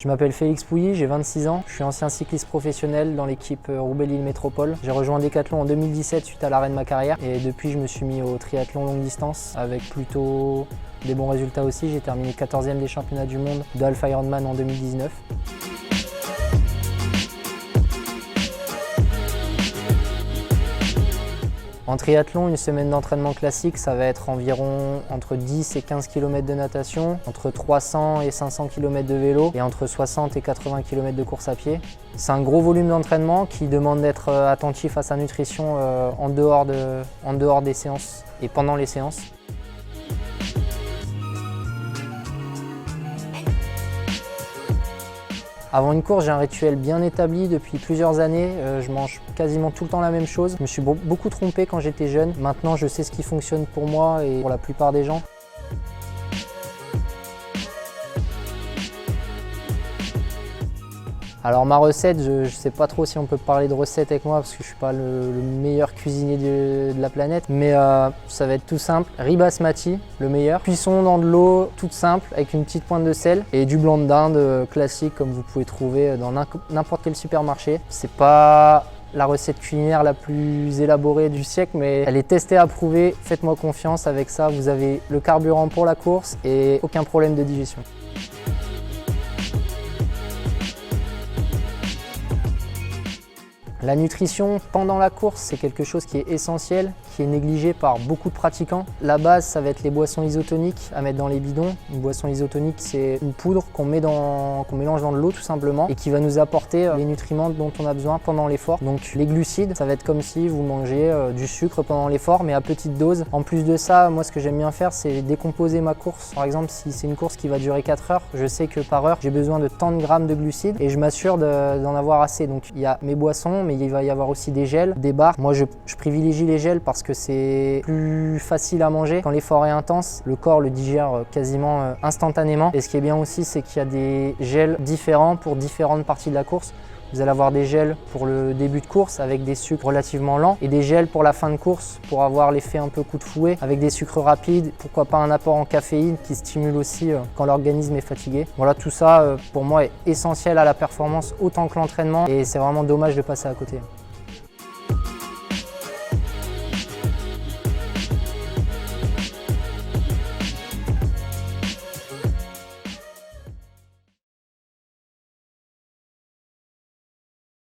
Je m'appelle Félix Pouilly, j'ai 26 ans, je suis ancien cycliste professionnel dans l'équipe Roubaix-Lille Métropole. J'ai rejoint Decathlon en 2017 suite à l'arrêt de ma carrière et depuis je me suis mis au triathlon longue distance avec plutôt des bons résultats aussi. J'ai terminé 14e des championnats du monde de Half Ironman en 2019. En triathlon, une semaine d'entraînement classique, ça va être environ entre 10 et 15 km de natation, entre 300 et 500 km de vélo et entre 60 et 80 km de course à pied. C'est un gros volume d'entraînement qui demande d'être attentif à sa nutrition en dehors des séances et pendant les séances. Avant une course, j'ai un rituel bien établi depuis plusieurs années. Je mange quasiment tout le temps la même chose. Je me suis beaucoup trompé quand j'étais jeune. Maintenant, je sais ce qui fonctionne pour moi et pour la plupart des gens. Alors ma recette, je ne sais pas trop si on peut parler de recette avec moi parce que je ne suis pas le meilleur cuisinier de la planète, mais ça va être tout simple. Riz basmati, le meilleur. Cuisson dans de l'eau toute simple avec une petite pointe de sel et du blanc de dinde classique comme vous pouvez trouver dans n'importe quel supermarché. C'est pas la recette culinaire la plus élaborée du siècle, mais elle est testée, approuvée. Faites-moi confiance, avec ça vous avez le carburant pour la course et aucun problème de digestion. La nutrition pendant la course, c'est quelque chose qui est essentiel, qui est négligé par beaucoup de pratiquants. La base, ça va être les boissons isotoniques à mettre dans les bidons. Une boisson isotonique, c'est une poudre qu'on mélange dans de l'eau tout simplement et qui va nous apporter les nutriments dont on a besoin pendant l'effort. Donc les glucides, ça va être comme si vous mangez du sucre pendant l'effort, mais à petite dose. En plus de ça, moi ce que j'aime bien faire, c'est décomposer ma course. Par exemple, si c'est une course qui va durer 4 heures, je sais que par heure, j'ai besoin de tant de grammes de glucides et je m'assure d'en avoir assez. Donc il y a mes boissons, mais il va y avoir aussi des gels, des barres. Moi je privilégie les gels parce que c'est plus facile à manger. Quand l'effort est intense, le corps le digère quasiment instantanément. Et ce qui est bien aussi, c'est qu'il y a des gels différents pour différentes parties de la course. Vous allez avoir des gels pour le début de course avec des sucres relativement lents et des gels pour la fin de course pour avoir l'effet un peu coup de fouet avec des sucres rapides, pourquoi pas un apport en caféine qui stimule aussi quand l'organisme est fatigué. Voilà, tout ça pour moi est essentiel à la performance autant que l'entraînement et c'est vraiment dommage de passer à côté.